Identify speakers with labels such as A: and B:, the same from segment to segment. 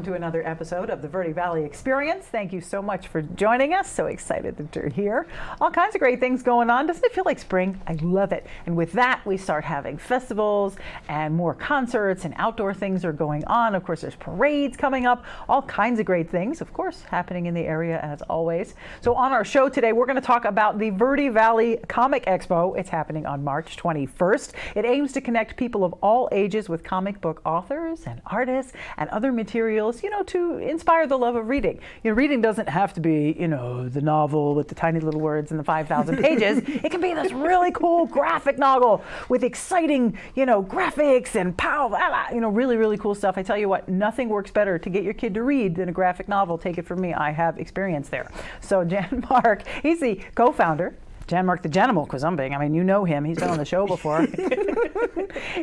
A: welcome to another episode of the Verde Valley Experience. Thank you so much for joining us. So excited that you're here. All kinds of great things going on. Doesn't it feel like spring? I love it. And with that, we start having festivals and more concerts and outdoor things are going on. Of course, there's parades coming up, all kinds of great things, of course, happening in the area as always. So on our show today, we're going to talk about the Verde Valley Comic Expo. It's happening on March 21st. It aims to connect people of all ages with comic book authors and artists and other materials, to inspire the love of reading. Reading doesn't have to be, the novel with the tiny little words and the 5,000 pages. It can be this really cool graphic novel with exciting, graphics and really, really cool stuff. I tell you what, nothing works better to get your kid to read than a graphic novel. Take it from me, I have experience there. So Jan Mark, he's the co-founder. Jan Mark the Genimal, because I'm big. I mean, you know him. He's been on the show before.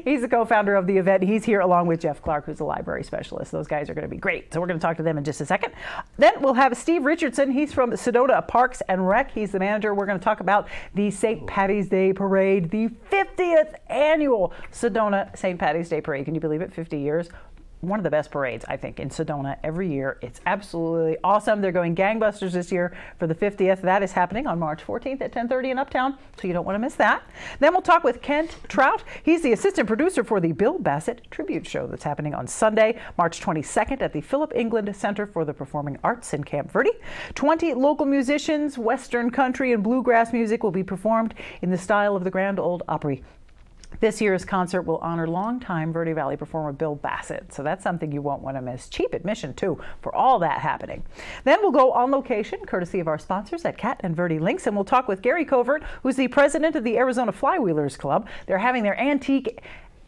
A: He's the co-founder of the event. He's here along with Jeff Clark, who's a library specialist. Those guys are going to be great. So we're going to talk to them in just a second. Then we'll have Steve Richardson. He's from Sedona Parks and Rec. He's the manager. We're going to talk about the St. Patty's Day Parade, the 50th annual Sedona St. Patty's Day Parade. Can you believe it? 50 years. One of the best parades, I think, in Sedona every year. It's absolutely awesome. They're going gangbusters this year for the 50th. That is happening on March 14th at 10:30 in Uptown, so you don't want to miss that. Then we'll talk with Kent Trout. He's the assistant producer for the Bill Bassett Tribute Show that's happening on Sunday, March 22nd at the Philip England Center for the Performing Arts in Camp Verde. 20 local musicians, Western country and bluegrass music will be performed in the style of the Grand Ole Opry. This year's concert will honor longtime Verde Valley performer Bill Bassett, so that's something you won't want to miss. Cheap admission, too, for all that happening. Then we'll go on location, courtesy of our sponsors at Cat and Verde Links, and we'll talk with Gary Covert, who's the president of the Arizona Flywheelers Club. They're having their antique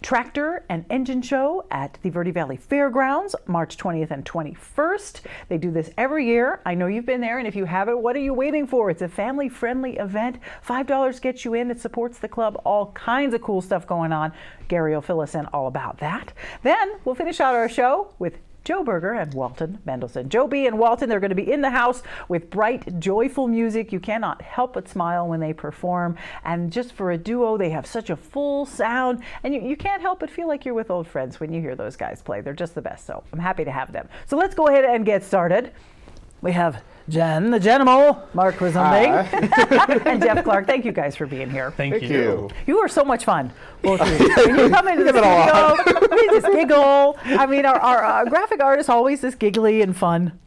A: tractor and engine show at the Verde Valley Fairgrounds, March 20th and 21st. They do this every year. I know you've been there, and if you haven't, what are you waiting for? It's a family-friendly event. $5 gets you in. It supports the club. All kinds of cool stuff going on. Gary will fill us in all about that. Then we'll finish out our show with Joe Berger and Walton Mendelssohn. Joe B. and Walton, they're going to be in the house with bright, joyful music. You cannot help but smile when they perform. And just for a duo, they have such a full sound. And you can't help but feel like you're with old friends when you hear those guys play. They're just the best. So I'm happy to have them. So let's go ahead and get started. We have Jen, the Genimal, Mark Rizunding, and Jeff Clark. Thank you guys for being here.
B: Thank you.
A: You are so much fun, both of you. When you come into the studio, we just giggle. I mean, our graphic artists always this giggly and fun.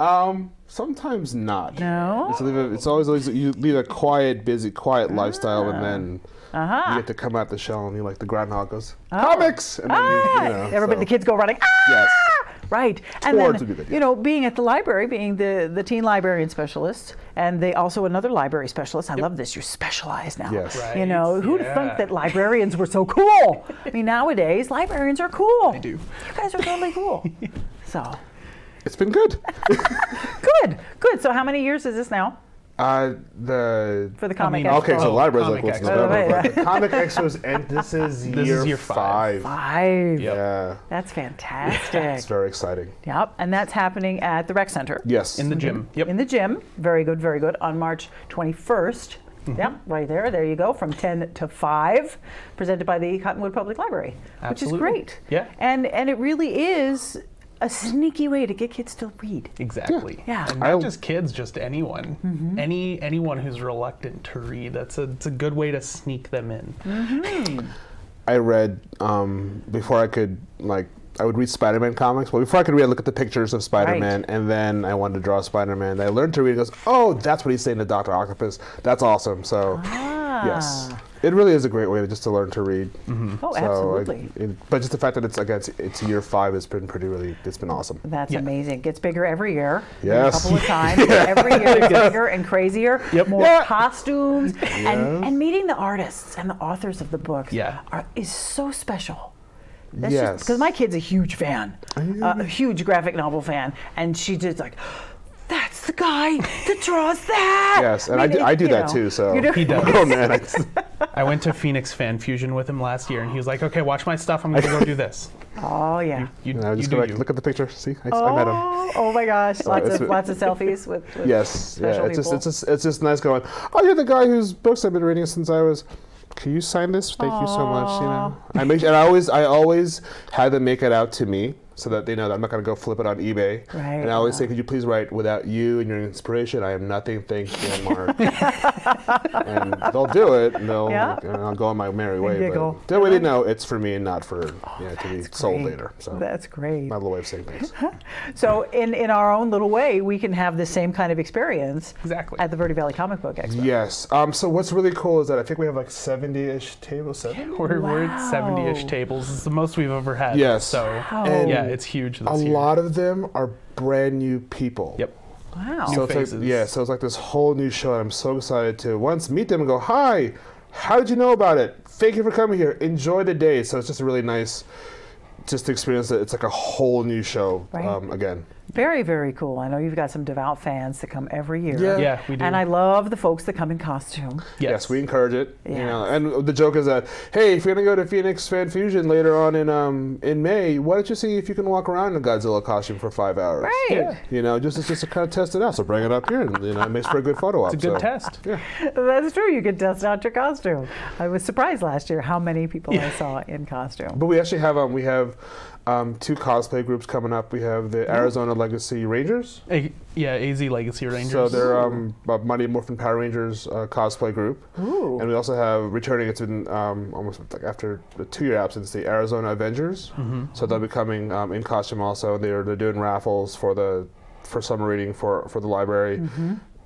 C: Sometimes not.
A: No?
C: It's always you lead a quiet, busy, quiet lifestyle, and then you get to come out the shell and you like the groundhog goes, comics! And then
A: everybody, the kids go running,
C: Yes.
A: Right. And then, being at the library, being the teen librarian specialist, and they also another library specialist. I love this. You're specialized now.
C: Yes.
A: Right. Who'd thunk that librarians were so cool? I mean, nowadays, librarians are cool.
B: They do.
A: You guys are totally cool. So.
C: It's been good.
A: Good. So how many years is this now?
C: For
A: the Comic Expo.
C: Okay, so the library's like what's November,
A: right.
C: but the Comic Expo's and this is year 5.
A: 5.
C: Yep. Yeah.
A: That's fantastic.
C: It's very exciting.
A: Yep, and that's happening at the rec center.
C: Yes.
B: In the gym. Yep.
A: In the gym. Very good, on March 21st. Yep, right there. There you go, from 10 to 5, presented by the Cottonwood Public Library,
B: Absolutely.
A: which is great.
B: Yeah.
A: And it really is a sneaky way to get kids to read.
B: Exactly.
A: Yeah.
B: And not just kids, just anyone. Anyone who's reluctant to read. It's a good way to sneak them in.
C: I read before I could I would read Spider-Man comics. Well, before I could read, I look at the pictures of Spider-Man, and then I wanted to draw Spider-Man. I learned to read. And goes, oh, that's what he's saying to Dr. Octopus. That's awesome. So, yes, it really is a great way just to learn to read.
A: Oh, absolutely.
C: But just the fact that it's year 5 has been it's been awesome.
A: That's amazing. It gets bigger every year.
C: Yes.
A: A couple of times. Every year it's bigger and crazier. More costumes. And meeting the artists and the authors of the books is so special. That's just because my kid's a huge fan, a huge graphic novel fan, and she's just like, that's the guy that draws that.
C: Yes, and I do that too. So
B: he does.
C: Oh man,
B: I went to Phoenix Fan Fusion with him last year, and he was like, "Okay, watch my stuff. I'm going to go do this."
A: Oh yeah.
C: You just go look at the picture. See, I met him.
A: Oh my gosh, lots of selfies with
C: yes,
A: special people.
C: It's just nice going. Oh, you're the guy whose books I've been reading since I was. Can you sign this? Thank you so much. I always had them make it out to me. so that they know that I'm not going to go flip it on eBay.
A: Right,
C: And I always say, could you please write, without you and your inspiration, I am nothing, thank you, and Mark. And they'll do it, and and I'll go on my merry way.
A: Giggle.
C: But that way they know it's for me and not for to be sold later. So
A: that's great.
C: my little way of saying things.
A: So in our own little way, we can have the same kind of experience
B: Exactly.
A: at the Verde Valley Comic Book Expo.
C: Yes. So what's really cool is that I think we have like 70-ish tables. 70?
B: We're at 70-ish tables. It's the most we've ever had.
C: Yes.
B: So
C: And
B: yeah, it's huge this
C: a
B: year.
C: lot of them are brand new people.
B: Yep.
A: Wow.
C: So it's like,
B: faces.
C: so it's like this whole new show, and I'm so excited to once meet them and go, hi, how did you know about it? Thank you for coming here. Enjoy the day. So it's just a really nice, just to experience it. It's like a whole new show again.
A: Very, very cool. I know you've got some devout fans that come every year.
B: Yeah, we do.
A: And I love the folks that come in costume.
C: Yes, we encourage it.
A: Yes.
C: You know, and the joke is that, hey, if you're gonna go to Phoenix Fan Fusion later on in May, why don't you see if you can walk around in a Godzilla costume for 5 hours?
A: Right.
B: Yeah.
C: You know, just to kind of test it out. So bring it up here, and it makes for a good photo op.
B: It's a good test.
C: Yeah.
A: That's true. You can test out your costume. I was surprised last year how many people I saw in costume.
C: But we actually have two cosplay groups coming up. We have the Arizona Legacy Rangers.
B: AZ Legacy Rangers.
C: So they're a Mighty Morphin Power Rangers cosplay group.
A: Ooh.
C: And we also have returning. It's been almost like after a 2-year absence, the Arizona Avengers. So they'll be coming in costume also. They're doing raffles for summer reading for the library.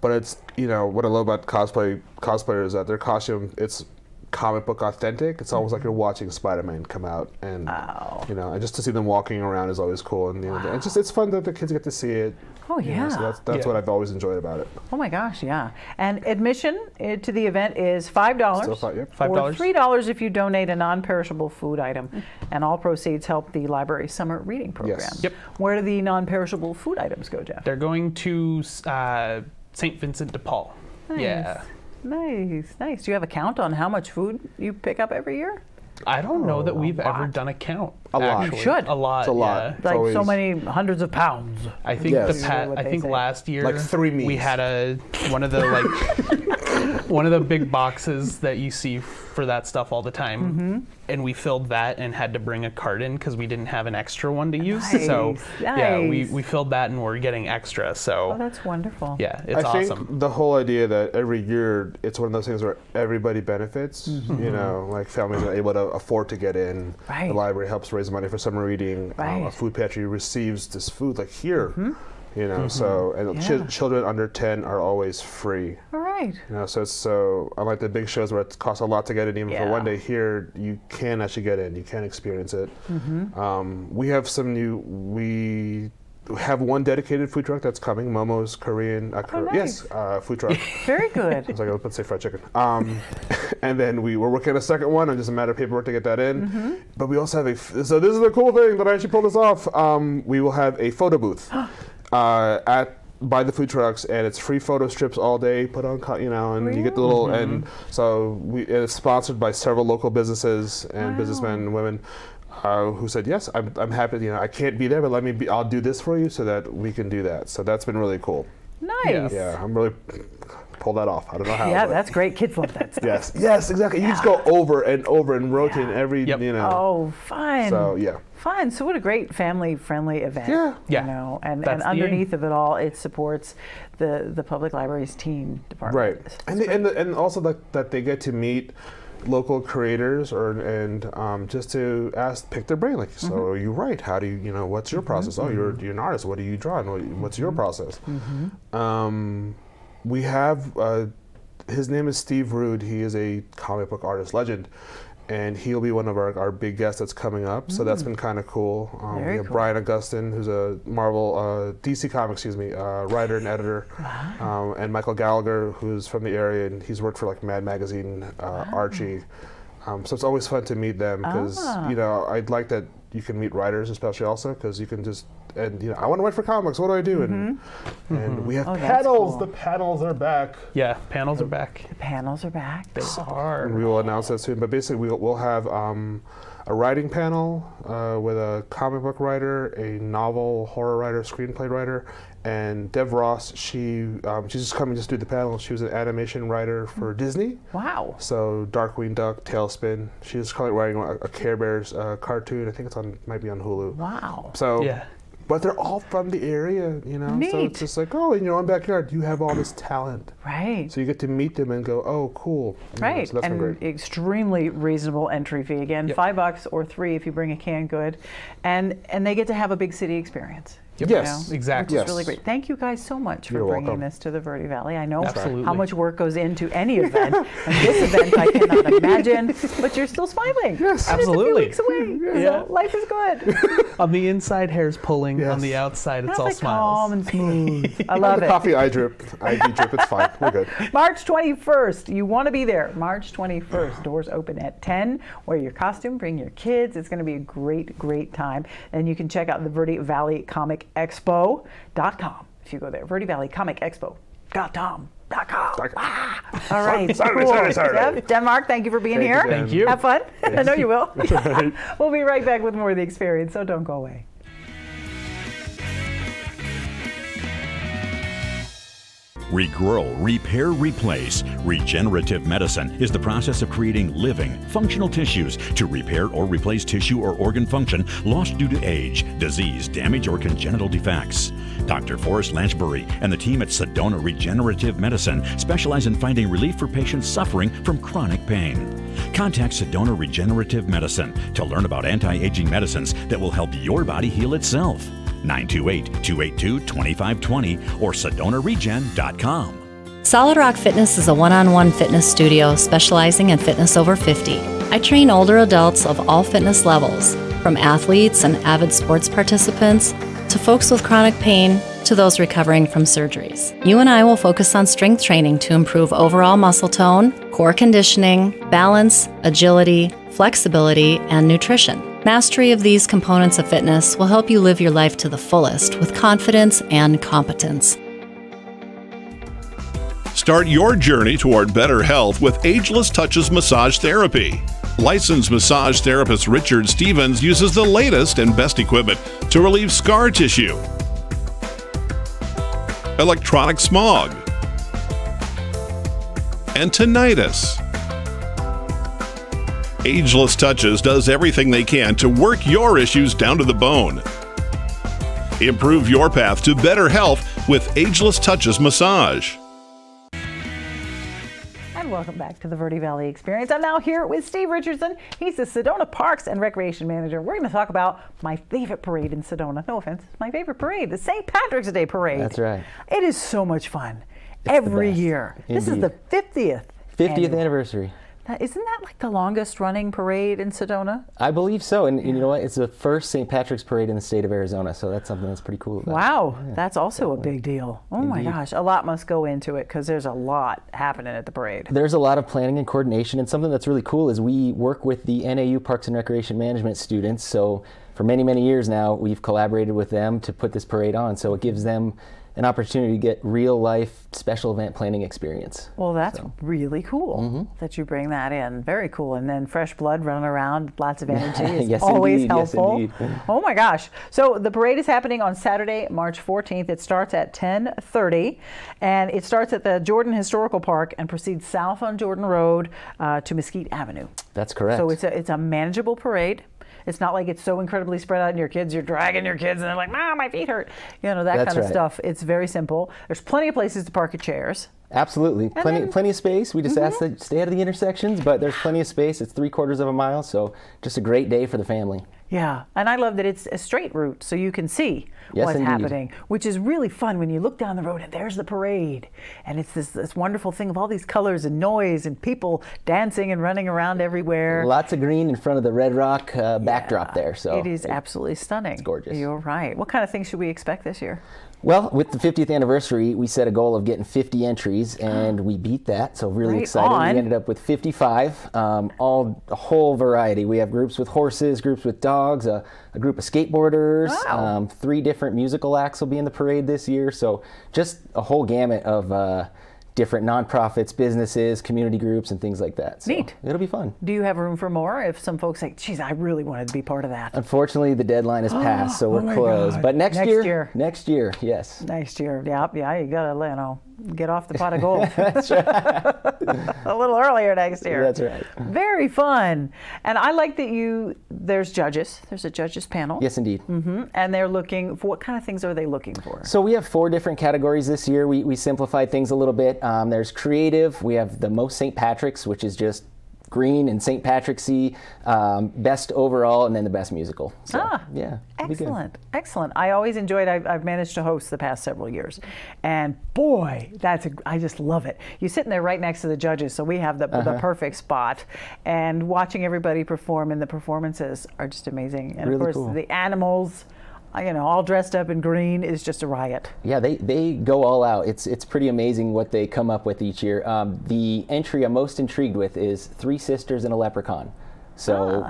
C: But it's what I love about cosplayers is that their costume it's comic book authentic. It's almost like you're watching Spider-Man come out, and and just to see them walking around is always cool. And it's fun that the kids get to see it.
A: Oh yeah.
C: So that's what I've always enjoyed about it.
A: Oh my gosh, yeah. And admission to the event is $5.
C: Still fun, yep.
B: $5.
A: Or $3 if you donate a non-perishable food item. And all proceeds help the library's summer reading program.
C: Yes.
B: Yep.
A: Where do the non-perishable food items go, Jeff?
B: They're going to St. Vincent de Paul.
A: Nice.
B: Yeah.
A: Nice. Do you have a count on how much food you pick up every year?
B: I don't know that we've ever
A: lot.
B: done a count.
C: A lot.
B: Actually.
A: You should.
B: A lot.
C: It's a lot.
B: Yeah.
C: It's
A: Like
C: always
A: so many hundreds of pounds.
B: I think
C: Yes.
A: What they say.
B: last year
C: Like 3 meats.
B: we had one of the one of the big boxes that you see for that stuff all the time, and we filled that and had to bring a cart in because we didn't have an extra one to use. So yeah, we filled that and we're getting extra. So
A: Oh, that's wonderful.
B: yeah, it's
C: I
B: awesome.
C: think the whole idea that every year it's one of those things where everybody benefits. Like families are able to afford to get in.
A: Right.
C: The library helps raise money for summer reading.
A: Right.
C: A food pantry receives this food like here. So and
A: Yeah.
C: children under 10 are always free.
A: All right.
C: So unlike the big shows where it costs a lot to get in, even for
A: Yeah.
C: one day, here you can actually get in. You can experience it. We have we have one dedicated food truck that's coming, Momo's Korean.
A: nice.
C: Food truck.
A: Very good.
C: I was like, let's say fried chicken. And then we were working on a second one, and just a matter of paperwork to get that in. But we also have so this is the cool thing that I actually pulled this off. We will have a photo booth by the food trucks, and it's free photo strips all day. Put on, and you get the little, and so it's sponsored by several local businesses and businessmen and women. Who said yes? I'm happy. I can't be there, but I'll do this for you so that we can do that. So that's been really cool.
A: Nice.
C: Yeah, I'm really pull that off. I don't know how.
A: Yeah,
C: but
A: that's great. Kids love that stuff.
C: Yes, exactly. You just go over and over and rotate every.
B: Yep.
A: Oh, fun.
C: So yeah.
A: Fun. So what a great family-friendly event.
C: Yeah.
A: And
B: That's the
A: underneath of it all, it supports the public library's teen department.
C: Right. And also that they get to meet local creators just to pick their brain, like, so you write, how do you what's your process? Oh, you're an artist, what do you draw, and what's your process? We have his name is Steve Rude. He is a comic book artist legend, and he'll be one of our big guests that's coming up. So that's been kind of cool. We have Brian Augustin, who's a Marvel, DC Comics, writer and editor, and Michael Gallagher, who's from the area, and he's worked for like Mad Magazine, Archie. So it's always fun to meet them because I'd like that you can meet writers, especially also because you can just I want to write for comics. What do I do? And we have panels.
A: Cool.
C: The panels are back.
B: Yeah, panels are back.
A: The panels are back.
B: They are.
C: And we will announce that soon. But basically, we'll have a writing panel with a comic book writer, a novel horror writer, screenplay writer, and Dev Ross. She's just coming just to do the panel. She was an animation writer for Disney.
A: Wow.
C: So Darkwing Duck, Tailspin. She's currently writing a Care Bears cartoon. I think might be on Hulu.
A: Wow.
C: So
B: Yeah.
C: But they're all from the area, you know.
A: Neat.
C: So it's just like, oh, in your own backyard, you have all this talent.
A: Right.
C: So you get to meet them and go, oh, cool. You know,
A: Right,
C: so that's been
A: and
C: great.
A: extremely reasonable entry fee. Again,
B: Yep.
A: $5 or $3 if you bring a canned good, and they get to have a big city experience.
B: Yep.
C: Yes.
B: Exactly.
A: Which
C: Yes.
A: is really great. Thank you guys so much for
C: You're
A: bringing
C: welcome.
A: this to the Verde Valley. I know
B: Absolutely.
A: how much work goes into any event, and this event I cannot imagine, but you're still smiling.
C: Yes.
A: And
B: Absolutely.
A: It's a few weeks away,
B: Yeah.
A: so life is good.
B: On the inside, hair's pulling.
C: Yes.
B: On the outside, it's
A: That's
B: all
A: like calm
B: smiles.
A: and smooth. I love
C: The
A: it.
C: coffee eye drip, ID drip, it's fine. We're good.
A: March 21st, you want to be there. March 21st, doors open at 10. Wear your costume, bring your kids. It's going to be a great, great time. And you can check out the Verde Valley Comic Expo.com if you go there. Verde Valley Comic Expo.com. Ah, all right.
C: Saturday.
A: Yep. Denmark, thank you for being
C: Thank you,
A: here.
C: Jen.
B: Thank you.
A: Have fun. I know you will. We'll be right back with more of the experience, so don't go away.
D: Regrow, repair, replace. Regenerative medicine is the process of creating living, functional tissues to repair or replace tissue or organ function lost due to age, disease, damage, or congenital defects. Dr. Forrest Lanchbury and the team at Sedona Regenerative Medicine specialize in finding relief for patients suffering from chronic pain. Contact Sedona Regenerative Medicine to learn about anti-aging medicines that will help your body heal itself. 928-282-2520 or SedonaRegen.com.
E: Solid Rock Fitness is a one-on-one fitness studio specializing in fitness over 50. I train older adults of all fitness levels, from athletes and avid sports participants to folks with chronic pain to those recovering from surgeries. You and I will focus on strength training to improve overall muscle tone, core conditioning, balance, agility, flexibility, and nutrition. Mastery of these components of fitness will help you live your life to the fullest with confidence and competence.
F: Start your journey toward better health with Ageless Touches Massage Therapy. Licensed massage therapist Richard Stevens uses the latest and best equipment to relieve scar tissue, electronic smog, and tinnitus. Ageless Touches does everything they can to work your issues down to the bone. Improve your path to better health with Ageless Touches Massage.
A: And welcome back to the Verde Valley Experience. I'm now here with Steve Richardson. He's the Sedona Parks and Recreation Manager. We're going to talk about my favorite parade in Sedona. No offense, my favorite parade, the St. Patrick's Day Parade.
G: That's right.
A: It is so much fun
G: It's the
A: every
G: best.
A: year. This is
G: Indeed.
A: the 50th.
G: 50th
A: annual.
G: anniversary.
A: Now, isn't that like the longest running parade in Sedona?
G: I believe so, and you know what? It's the first St. Patrick's Parade in the state of Arizona, so that's something that's pretty cool about it.
A: Wow,
G: Yeah,
A: that's also
G: definitely.
A: a big deal. Oh my
G: Indeed.
A: gosh, a lot must go into it because there's a lot happening at the parade.
G: There's a lot of planning and coordination, and something that's really cool is we work with the NAU Parks and Recreation Management students, so for many, many years now, we've collaborated with them to put this parade on, so it gives them an opportunity to get real-life special event planning experience.
A: Well, that's really cool that you bring that in. Very cool. And then fresh blood running around, lots of energy is
G: Yes,
A: always
G: indeed. Yes,
A: helpful.
G: indeed.
A: Oh my gosh. So the parade is happening on Saturday, March 14th. It starts at 10:30 and it starts at the Jordan Historical Park and proceeds south on Jordan Road to Mesquite Avenue.
G: That's correct.
A: So it's a manageable parade. It's not like it's so incredibly spread out and you're dragging your kids and they're like, Mom, my feet hurt. You know, that
G: That's
A: kind of
G: right.
A: stuff. It's very simple. There's plenty of places to park your chairs.
G: Absolutely. Plenty of space. We just ask that stay out of the intersections, but there's plenty of space. It's 3/4 of a mile, so just a great day for the family.
A: Yeah, and I love that it's a straight route so you can see
G: Yes,
A: what's
G: indeed.
A: happening, which is really fun when you look down the road and there's the parade. And it's this wonderful thing of all these colors and noise and people dancing and running around everywhere.
G: Lots of green in front of the Red Rock backdrop there. So
A: it is absolutely stunning. It's
G: gorgeous.
A: You're right. What kind of things should we expect this year?
G: Well, with the 50th anniversary, we set a goal of getting 50 entries, and we beat that, so really
A: Right
G: excited.
A: on.
G: We ended up with 55, a whole variety. We have groups with horses, groups with dogs, a group of skateboarders,
A: Wow.
G: 3 different musical acts will be in the parade this year, so just a whole gamut of different nonprofits, businesses, community groups, and things like that. So
A: Neat.
G: It'll be fun.
A: Do you have room for more if some folks say, geez, I really wanted to be part of that?
G: Unfortunately, the deadline is passed, so we're closed.
A: God.
G: But next year, yes.
A: Next year, yeah, you gotta, get off the pot of gold.
G: That's right.
A: A little earlier next year.
G: That's right.
A: Very fun. And I like that there's judges. There's a judges panel.
G: Yes, indeed.
A: And they're looking for, what kind of things are they looking for?
G: So we have 4 different categories this year. We simplified things a little bit. There's creative. We have the most St. Patrick's, which is just green and St. Patrick's-y, best overall, and then the best musical. So, yeah.
A: Excellent. Excellent. I always enjoyed, I've managed to host the past several years. And boy, I just love it. You're sitting there right next to the judges, so we have the perfect spot. And watching everybody perform, and the performances are just amazing. And
G: really
A: of course,
G: cool.
A: The animals, all dressed up in green is just a riot.
G: Yeah, they go all out. It's pretty amazing what they come up with each year. The entry I'm most intrigued with is 3 sisters and a leprechaun. So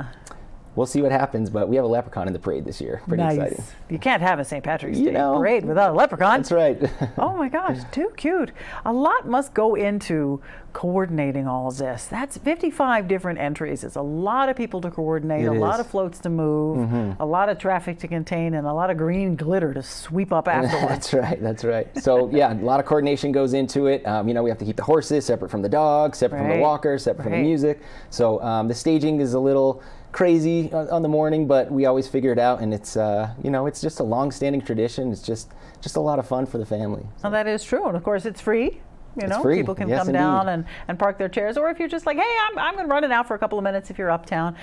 G: we'll see what happens, but we have a leprechaun in the parade this year. Pretty exciting.
A: You can't have a St. Patrick's Day parade without a leprechaun.
G: That's right.
A: Oh my gosh, too cute. A lot must go into coordinating all of this. That's 55 different entries. It's a lot of people to coordinate, a lot of floats to move, a lot of traffic to contain, and a lot of green glitter to sweep up afterwards.
G: That's right. So yeah, a lot of coordination goes into it. We have to keep the horses separate from the dogs, separate from the walkers, separate from the music. So the staging is a little crazy on the morning, but we always figure it out, and it's it's just a long-standing tradition. It's just a lot of fun for the family. So.
A: Well, that is true, and of course it's free.
G: It's free.
A: People can come down and park their chairs, or if you're just like, hey, I'm going to run it out for a couple of minutes. If you're uptown,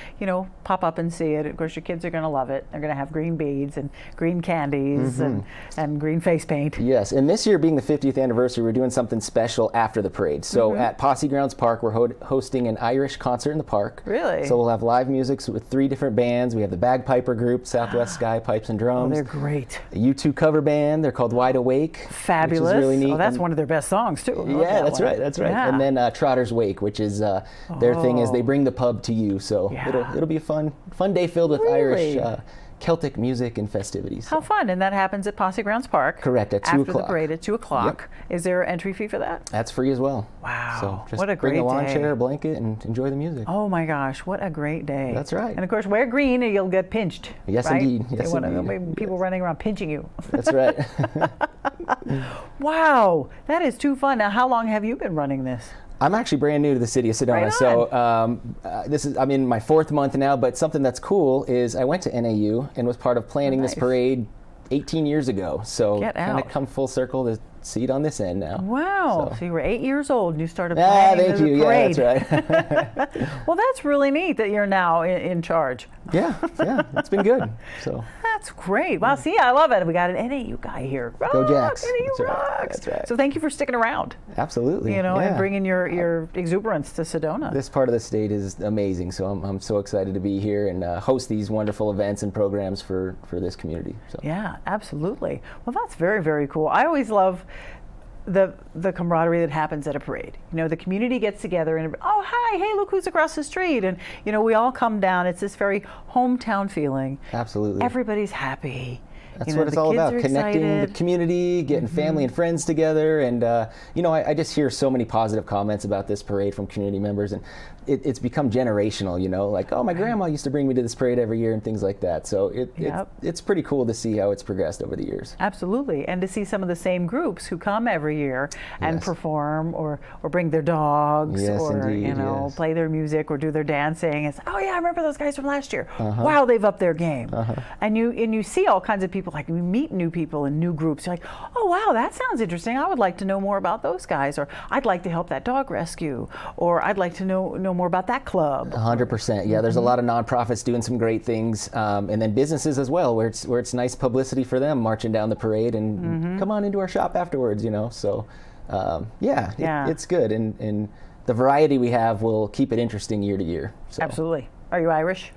A: pop up and see it. Of course, your kids are going to love it. They're going to have green beads and green candies and green face paint.
G: Yes, and this year being the 50th anniversary, we're doing something special after the parade. So at Posse Grounds Park, we're hosting an Irish concert in the park.
A: Really?
G: So we'll have live music with 3 different bands. We have the Bagpiper Group, Southwest Sky Pipes and Drums.
A: Oh, they're great.
G: A U2 cover band. They're called Wide Awake.
A: Fabulous.
G: Which is really neat.
A: Oh, that's one of their best songs too.
G: Yeah, that's right. That's right.
A: Yeah.
G: And then Trotter's Wake, which is their thing is they bring the pub to you. So it'll be a fun day filled with Irish Celtic music and festivities.
A: How fun. And that happens at Posse Grounds Park.
G: Correct, at 2 o'clock.
A: After the parade at 2 o'clock.
G: Yep.
A: Is there an entry fee for that?
G: That's free as well.
A: Wow.
G: So just
A: what a great
G: bring a lawn
A: day.
G: chair, a blanket, and enjoy the music.
A: Oh my gosh, what a great day.
G: That's right.
A: And of course, wear green or you'll get pinched.
G: Yes,
A: right?
G: indeed. Yes, indeed.
A: People running around pinching you.
G: That's right.
A: Wow, that is too fun. Now, how long have you been running this?
G: I'm actually brand new to the city of Sedona,
A: Right
G: so I'm in my 4th month now. But something that's cool is I went to NAU and was part of planning this parade 18 years ago. So kind of come full circle to see it on this end now.
A: Wow! So you were 8 years old and you started planning the parade.
G: Yeah, that's right.
A: Well, that's really neat that you're now in charge.
G: Yeah, it's been good. So.
A: That's great. Wow, see, I love it. We got an NAU guy here.
G: Go Jacks.
A: NAU rocks.
G: That's right.
A: So thank you for sticking around.
G: Absolutely.
A: And bringing your exuberance to Sedona.
G: This part of the state is amazing, so I'm so excited to be here and host these wonderful events and programs for this community. So.
A: Yeah, absolutely. Well, that's very, very cool. I always love the camaraderie that happens at a parade. The community gets together and, oh, hi, hey, look who's across the street. And, we all come down. It's this very hometown feeling.
G: Absolutely.
A: Everybody's happy.
G: That's what it's all about, connecting the community, getting family and friends together. And, I just hear so many positive comments about this parade from community members. And it's become generational, like, oh, my grandma used to bring me to this parade every year and things like that. So it's pretty cool to see how it's progressed over the years.
A: Absolutely. And to see some of the same groups who come every year and perform or bring their dogs or,
G: indeed,
A: play their music or do their dancing. It's, oh, yeah, I remember those guys from last year. Wow, they've upped their game. And you see all kinds of people, like you meet new people and new groups. You're like, oh, wow, that sounds interesting. I would like to know more about those guys. Or I'd like to help that dog rescue. Or I'd like to know more about that club.
G: 100%. Yeah, there's a lot of nonprofits doing some great things, and then businesses as well, where it's nice publicity for them marching down the parade and come on into our shop afterwards. So it's good, and the variety we have will keep it interesting year to year. So.
A: Absolutely. Are you Irish?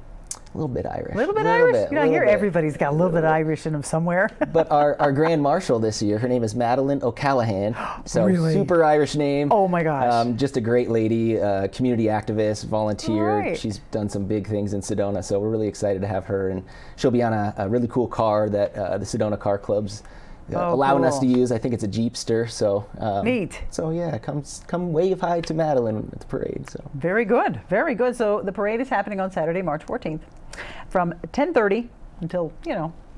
G: A little bit Irish.
A: A little bit Irish? I hear everybody's got a little bit Irish in them somewhere.
G: But our Grand Marshal this year, her name is Madeline O'Callaghan. So
A: really?
G: Super Irish name.
A: Oh my gosh.
G: Just a great lady, community activist, volunteer. Right. She's done some big things in Sedona, so we're really excited to have her. And she'll be on a really cool car that the Sedona Car Club's allowing us to
A: cool.
G: use. I think it's a Jeepster, so
A: Neat.
G: So yeah, come wave hi to Madeline at the parade. So
A: Very good, very good. So the parade is happening on Saturday, March 14th, from 10:30 until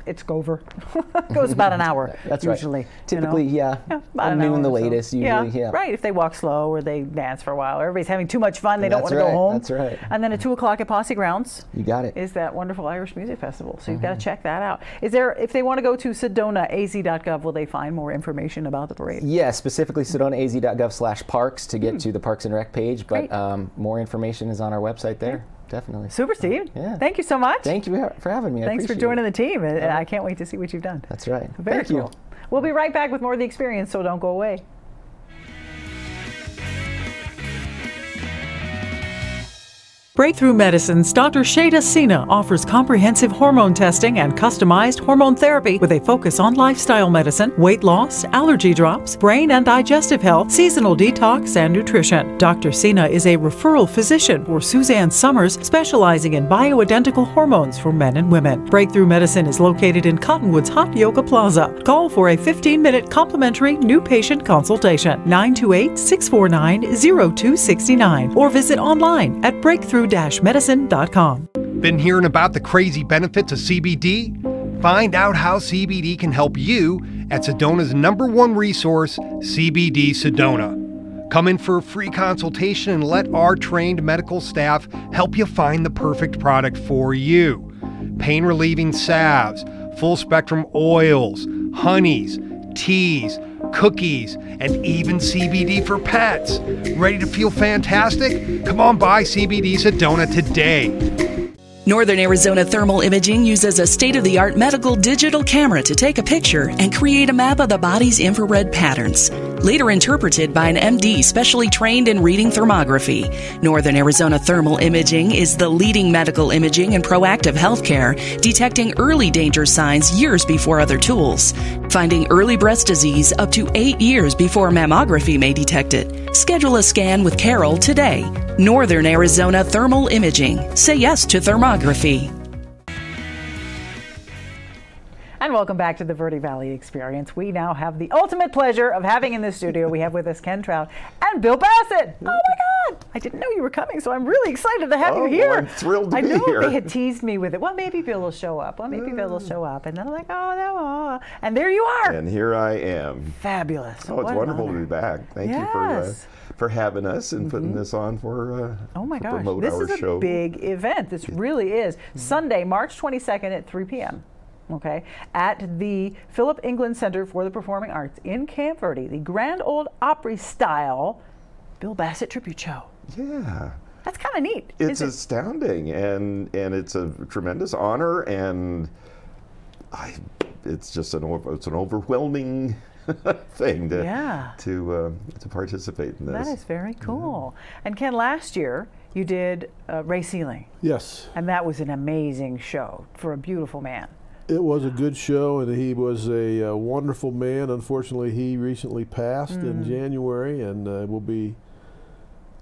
A: it's over. It goes about an hour.
G: That's
A: usually.
G: right. Typically,
A: about an
G: noon
A: hour
G: the
A: or so.
G: latest. Usually, yeah.
A: Right. If they walk slow or they dance for a while, everybody's having too much fun. They don't want
G: That's
A: to go
G: right,
A: home.
G: that's right.
A: And then at 2 o'clock at Posse Grounds.
G: You got it.
A: Is that wonderful Irish Music Festival. So you've got to check that out. Is there, if they want to go to sedonaaz.gov, will they find more information about the parade?
G: Yeah, specifically sedonaaz.gov/parks to get to the Parks and Rec page, but more information is on our website there. Definitely.
A: Super, Steve.
G: Yeah.
A: Thank you so much.
G: Thank you for having me.
A: Thanks for joining the team. And I can't wait to see what you've done.
G: That's right.
A: Very
G: Thank
A: cool.
G: you.
A: We'll be right back with more of the experience, so don't go away. Breakthrough Medicine's Dr. Shada Sina offers comprehensive hormone testing and customized hormone therapy with a focus on lifestyle medicine, weight loss, allergy drops, brain and digestive health, seasonal detox, and nutrition. Dr. Sina is a referral physician for Suzanne Summers, specializing in bioidentical hormones for men and women. Breakthrough Medicine is located in Cottonwood's Hot Yoga Plaza. Call for a 15-minute complimentary new patient consultation, 928-649-0269, or visit online at breakthrough-medicine.com.
H: Been hearing about the crazy benefits of CBD? Find out how CBD can help you at Sedona's #1 resource, CBD Sedona. Come in for a free consultation and let our trained medical staff help you find the perfect product for you. Pain-relieving salves, full-spectrum oils, honeys, teas, cookies, and even CBD for pets. Ready to feel fantastic? Come on by CBD Sedona today.
I: Northern Arizona Thermal Imaging uses a state-of-the-art medical digital camera to take a picture and create a map of the body's infrared patterns, later interpreted by an MD specially trained in reading thermography. Northern Arizona Thermal Imaging is the leading medical imaging and proactive healthcare, detecting early danger signs years before other tools, finding early breast disease up to 8 years before mammography may detect it. Schedule a scan with Carol today. Northern Arizona Thermal Imaging. Say yes to thermography.
A: And welcome back to the Verde Valley Experience. We now have the ultimate pleasure of having in the studio, we have with us Ken Trout and Bill Bassett. Oh my God! I didn't know you were coming, so I'm really excited to have you here.
J: Well, I'm thrilled to
A: I
J: be
A: know
J: here.
A: They had teased me with it. Well, maybe Bill will show up. And then I'm like, oh, no. And there you are.
J: And here I am.
A: Fabulous.
J: Oh,
A: What
J: it's
A: an
J: wonderful to
A: honor.
J: be back. Thank
A: Yes.
J: you for having us and putting this on for
A: Oh my
J: to
A: gosh,
J: promote
A: this
J: our
A: is a
J: show.
A: big event. This really is. Sunday, March 22nd at 3 p.m. Okay, at the Philip England Center for the Performing Arts in Camp Verde, the Grand Ole Opry style Bill Bassett tribute show.
J: Yeah.
A: That's kind of neat.
J: It's
A: isn't it?
J: astounding, and it's a tremendous honor, and it's just it's an overwhelming thing to participate in this.
A: That is very cool. And Ken, last year you did Ray Sealing,
K: Yes,
A: and that was an amazing show for a beautiful man.
K: it was a good show, and he was a wonderful man. Unfortunately, he recently passed in January, and will be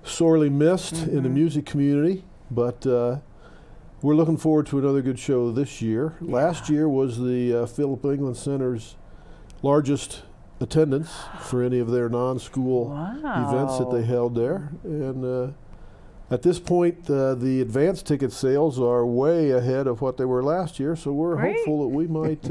K: sorely missed in the music community. But we're looking forward to another good show this year. Last year was the Philip England Center's largest attendance for any of their non-school events that they held there, and at this point, the advance ticket sales are way ahead of what they were last year. So we're hopeful that we might,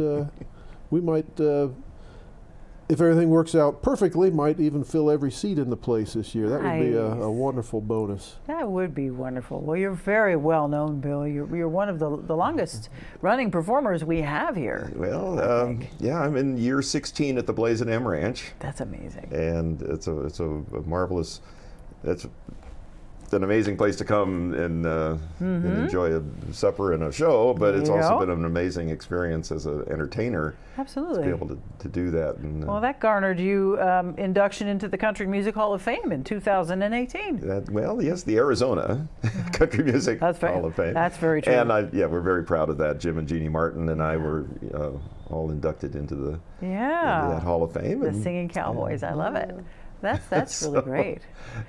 K: if everything works out perfectly, might even fill every seat in the place this year. That would be a wonderful bonus.
A: That would be wonderful. Well, you're very well known, Bill. You're one of the longest running performers we have here.
J: Well, yeah, I'm in year 16 at the Blazin' M Ranch.
A: That's amazing.
J: And it's a marvelous. It's an amazing place to come and enjoy a supper and a show, but it's also been an amazing experience as an entertainer.
A: Absolutely.
J: To be able to do that. And,
A: well, that garnered you induction into the Country Music Hall of Fame in 2018.
J: Well, yes, the Arizona Country Music Hall of Fame.
A: That's very true.
J: And we're very proud of that. Jim and Jeannie Martin and I were all inducted into that Hall of Fame.
A: The Singing Cowboys. I love it. That's really great.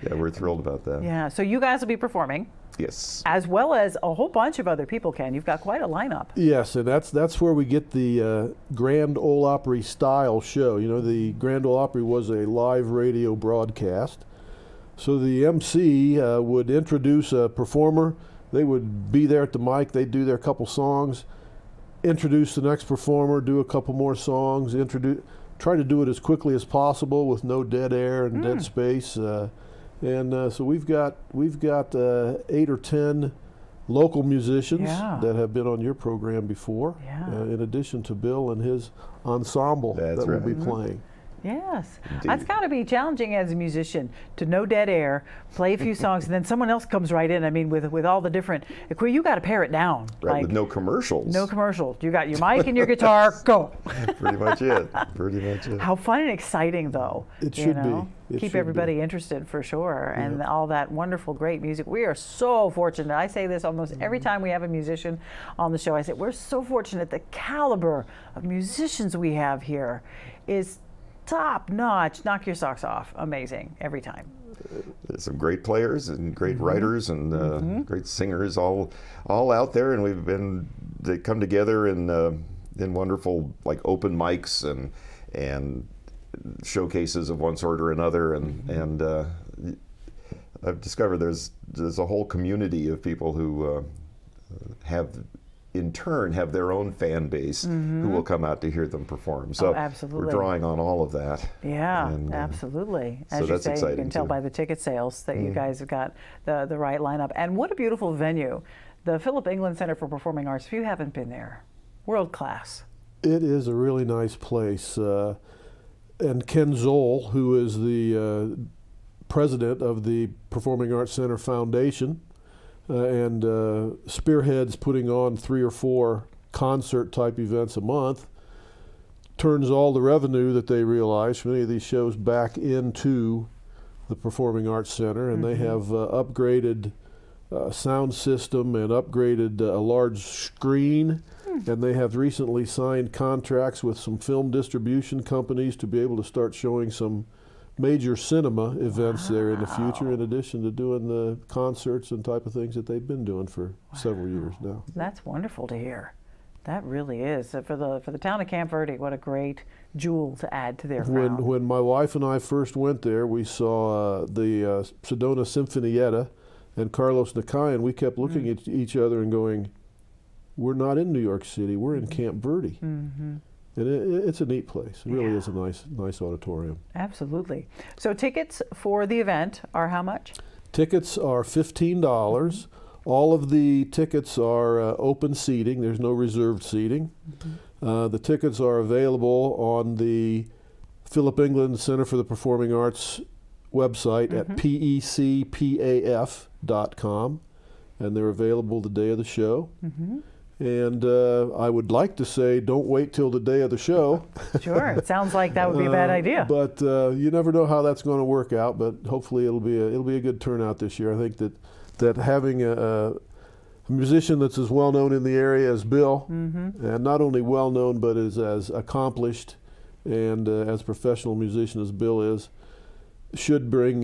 J: Yeah, we're thrilled about that.
A: Yeah, so you guys will be performing.
J: Yes.
A: As well as a whole bunch of other people, Ken. You've got quite a lineup.
K: Yes, and that's where we get the Grand Ole Opry style show. You know, the Grand Ole Opry was a live radio broadcast. So the MC would introduce a performer. They would be there at the mic. They'd do their couple songs, introduce the next performer, do a couple more songs, try to do it as quickly as possible with no dead air and dead space. So we've got 8 or 10 local musicians that have been on your program before, in addition to Bill and his ensemble that will be playing.
A: Yes.
J: Indeed.
A: That's got to be challenging as a musician to no dead air, play a few songs, and then someone else comes right in. I mean, with all the different, you got to pare it down.
J: Right,
A: like,
J: with no commercials.
A: No commercials. You got your mic and your guitar, go.
J: Pretty much it. Pretty much it.
A: How fun and exciting, though.
K: It should be.
A: Keep everybody interested for sure, and all that wonderful, great music. We are so fortunate. I say this almost every time we have a musician on the show. I say we're so fortunate. The caliber of musicians we have here is top notch. Knock your socks off. Amazing every time.
J: There's some great players and great writers and great singers all out there, and they come together in wonderful like open mics and showcases of one sort or another, and I've discovered there's a whole community of people who in turn have their own fan base who will come out to hear them perform. So
A: absolutely.
J: We're drawing on all of that.
A: Yeah,
J: and,
A: absolutely. As
J: so
A: you
J: that's
A: say,
J: exciting
A: you can tell
J: too.
A: by the ticket sales that you guys have got the right lineup. And what a beautiful venue. The Philip England Center for Performing Arts, if you haven't been there, world class.
K: It is a really nice place. And Ken Zoll, who is the president of the Performing Arts Center Foundation, and spearheads putting on 3 or 4 concert type events a month, turns all the revenue that they realize from any of these shows back into the Performing Arts Center, and they have upgraded sound system and upgraded a large screen, and they have recently signed contracts with some film distribution companies to be able to start showing some major cinema events there in the future, in addition to doing the concerts and type of things that they've been doing for several years now.
A: That's wonderful to hear. That really is. For the town of Camp Verde, what a great jewel to add to their crown.
K: When my wife and I first went there, we saw the Sedona Sinfonietta and Carlos Nakai, and we kept looking at each other and going, we're not in New York City, we're in Camp Verde. And it's a neat place. It really is a nice auditorium.
A: Absolutely. So tickets for the event are how much?
K: Tickets are $15. All of the tickets are open seating. There's no reserved seating. The tickets are available on the Philip England Center for the Performing Arts website at pecpaf.com, and they're available the day of the show. And I would like to say, don't wait till the day of the show.
A: Sure, it sounds like that would be a bad idea.
K: But you never know how that's going to work out. But hopefully, it'll be a good turnout this year. I think that having a musician that's as well known in the area as Bill, and not only well known, but is as accomplished and as professional musician as Bill is, should bring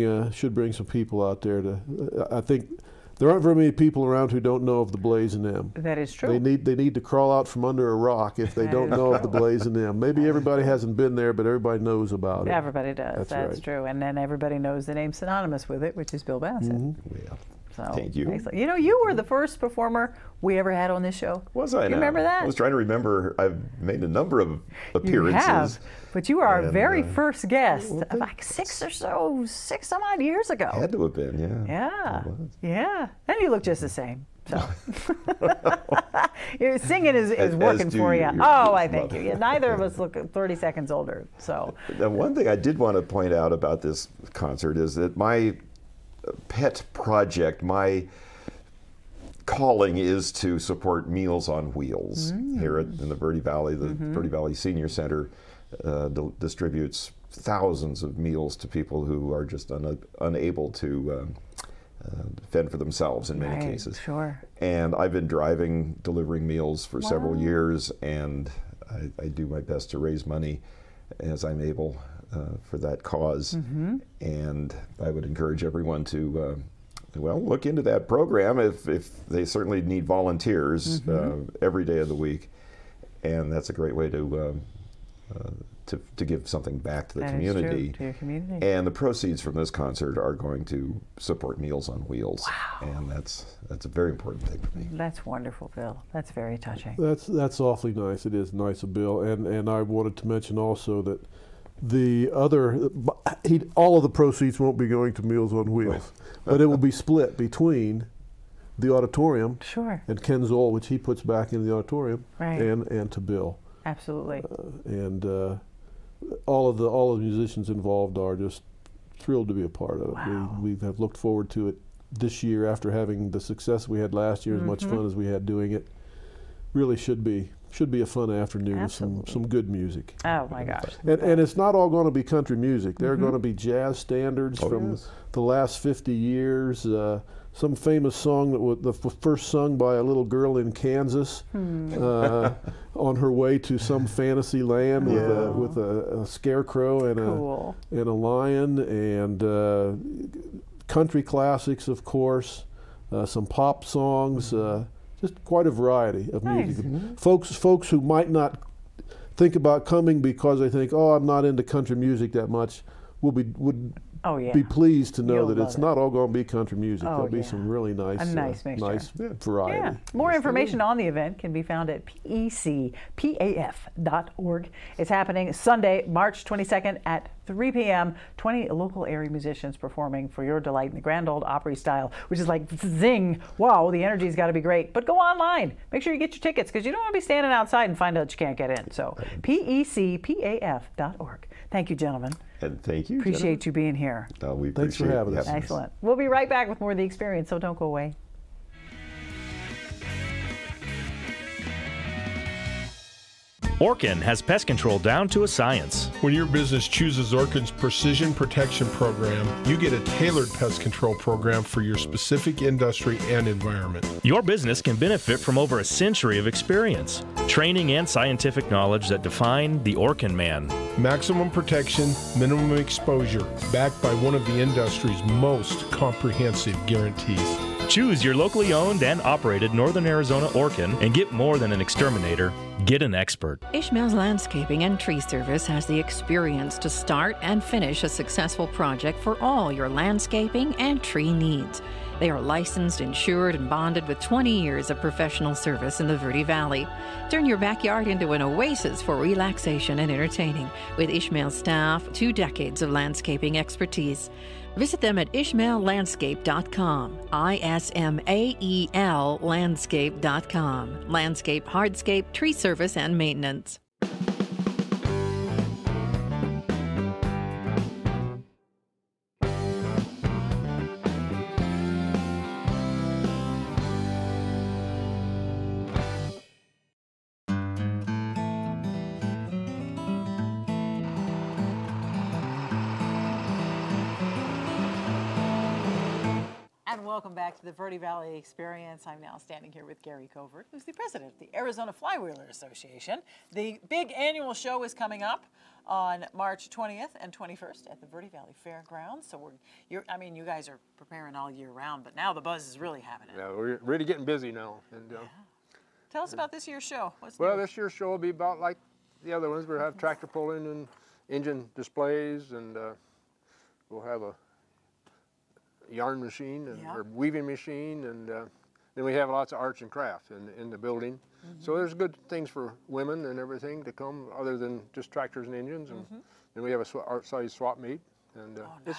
K: some people out there to. I think. There aren't very many people around who don't know of the Blazing M.
A: That is true.
K: They need to crawl out from under a rock if they don't know of the Blazing M. Maybe everybody hasn't been there, but everybody knows about it.
A: Everybody does. That's true. And then everybody knows the name synonymous with it, which is Bill Bassett.
J: Yeah.
A: So,
J: thank you.
A: Excellent. You know, you were the first performer we ever had on this show.
J: Was I?
A: You remember that?
J: I was trying to remember. I've made a number of appearances.
A: You have, but you were our very first guest, like 6 some odd years ago.
J: Had to have been, yeah.
A: Yeah, yeah. And you look just the same. So, singing is working for you. Oh, I thank you. Yeah, neither of us look 30 seconds older. So,
J: the one thing I did want to point out about this concert is that my pet project, my calling is to support Meals on Wheels here in the Verde Valley. The Verde Valley Senior Center distributes thousands of meals to people who are just unable to fend for themselves in many cases.
A: Sure.
J: And I've been delivering meals for several years, and I do my best to raise money as I'm able for that cause. And I would encourage everyone to well, look into that program if they certainly need volunteers every day of the week, and that's a great way to give something back to the community.
A: To your community.
J: And the proceeds from this concert are going to support Meals on Wheels.
A: Wow.
J: And that's a very important thing for me.
A: That's wonderful, Bill. That's very touching.
K: That's awfully nice. It is nice of Bill. And I wanted to mention also that the other, all of the proceeds won't be going to Meals on Wheels, but it will be split between the auditorium and Ken Zoll, which he puts back in the auditorium, and to Bill.
A: Absolutely.
K: And all of the musicians involved are just thrilled to be a part of it.
A: Wow.
K: We have looked forward to it this year after having the success we had last year, as much fun as we had doing it. Really should be a fun afternoon with some good music.
A: Oh my gosh.
K: And it's not all going to be country music. There are going to be jazz standards from the last 50 years. Some famous song that was the first sung by a little girl in Kansas on her way to some fantasy land with a scarecrow and a lion, and country classics, of course, some pop songs, just quite a variety of music. Folks who might not think about coming because they think, oh, I'm not into country music that much, would be pleased to know that it's not all going to be country music. There'll be some really nice variety.
A: Yeah. More information on the event can be found at pecpaf.org. It's happening Sunday, March 22nd at 3 p.m. 20 local area musicians performing for your delight in the grand old Opry style, which is like zing. Wow, the energy's got to be great. But go online. Make sure you get your tickets, because you don't want to be standing outside and find out you can't get in. So pecpaf.org. Thank you, gentlemen.
J: And thank you.
A: Appreciate you being here.
J: We
K: Thanks for having us.
A: Excellent. We'll be right back with more of the experience, so don't go away.
L: Orkin has pest control down to a science.
M: When your business chooses Orkin's Precision Protection Program, you get a tailored pest control program for your specific industry and environment.
L: Your business can benefit from over a century of experience, training, and scientific knowledge that define the Orkin man.
M: Maximum protection, minimum exposure, backed by one of the industry's most comprehensive guarantees.
L: Choose your locally owned and operated Northern Arizona Orkin and get more than an exterminator. Get an expert.
N: Ishmael's Landscaping and Tree Service has the experience to start and finish a successful project for all your landscaping and tree needs. They are licensed, insured, and bonded with 20 years of professional service in the Verde Valley. Turn your backyard into an oasis for relaxation and entertaining with Ishmael's staff, 2 decades of landscaping expertise. Visit them at ishmaellandscape.com, ISMAEL landscape.com. Landscape, hardscape, tree service, and maintenance.
A: And welcome back to the Verde Valley Experience. I'm now standing here with Gary Covert, who's the president of the Arizona Flywheelers Association. The big annual show is coming up on March 20th and 21st at the Verde Valley Fairgrounds. So you guys are preparing all year round, but now the buzz is really happening.
O: Yeah, we're really getting busy now. And
A: tell us about this year's show.
O: This year's show will be about like the other ones. We'll have tractor pulling and engine displays, and we'll have a yarn machine or weaving machine, and then we have lots of arts and crafts in the building. So there's good things for women and everything to come other than just tractors and engines, and then we have a art-size swap meet, and it's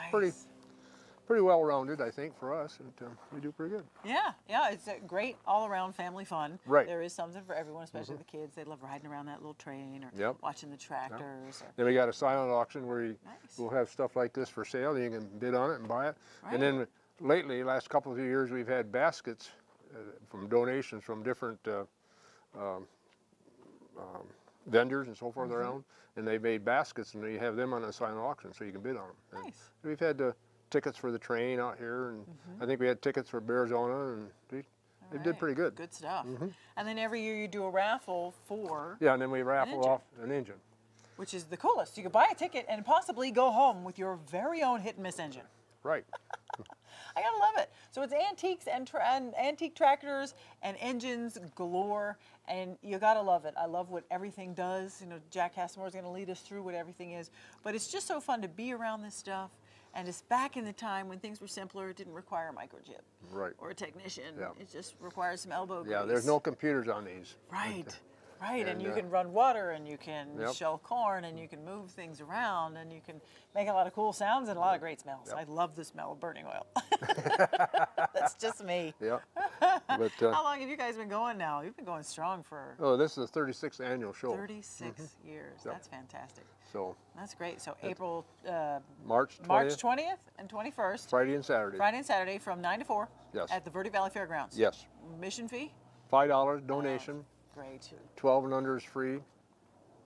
O: pretty well-rounded, I think, for us, and we do pretty good.
A: Yeah, it's a great all-around family fun.
O: Right.
A: There is something for everyone, especially the kids. They love riding around that little train or watching the tractors. Or
O: then we got a silent auction where we'll have stuff like this for sale, and you can bid on it and buy it. Right. And then lately, last couple of years, we've had baskets from donations from different vendors and so forth around, and they made baskets, and you have them on a silent auction so you can bid on them.
A: Nice.
O: And we've had tickets for the train out here, and I think we had tickets for Arizona, and they did pretty good.
A: Good stuff. And then every year you do a raffle for...
O: Yeah, and then we raffle off an engine.
A: which is the coolest. You could buy a ticket and possibly go home with your very own hit and miss engine.
O: Right.
A: I gotta love it. So it's antiques and antique tractors and engines galore, and you gotta love it. I love what everything does. You know, Jack Hassemore's gonna lead us through what everything is, but it's just so fun to be around this stuff. And it's back in the time when things were simpler. It didn't require a microchip,
O: right,
A: or a technician.
O: Yeah.
A: It just requires some elbow grease.
O: Yeah, there's no computers on these.
A: Right. Right, and you can run water, and you can
O: Yep.
A: shell corn, and you can move things around, and you can make a lot of cool sounds and a lot of great smells.
O: Yep.
A: I love the smell of burning oil. That's just me.
O: Yeah. But,
A: how long have you guys been going now? You've been going strong for...
O: Oh, this is the 36th annual show.
A: 36 years.
O: Yep.
A: That's fantastic.
O: So
A: that's great. So April...
O: March 20th.
A: March 20th and 21st.
O: Friday and Saturday.
A: Friday and Saturday from 9 to 4.
O: Yes.
A: At the Verde Valley Fairgrounds.
O: Yes.
A: Mission fee?
O: $5 donation.
A: Great.
O: 12 and under is free.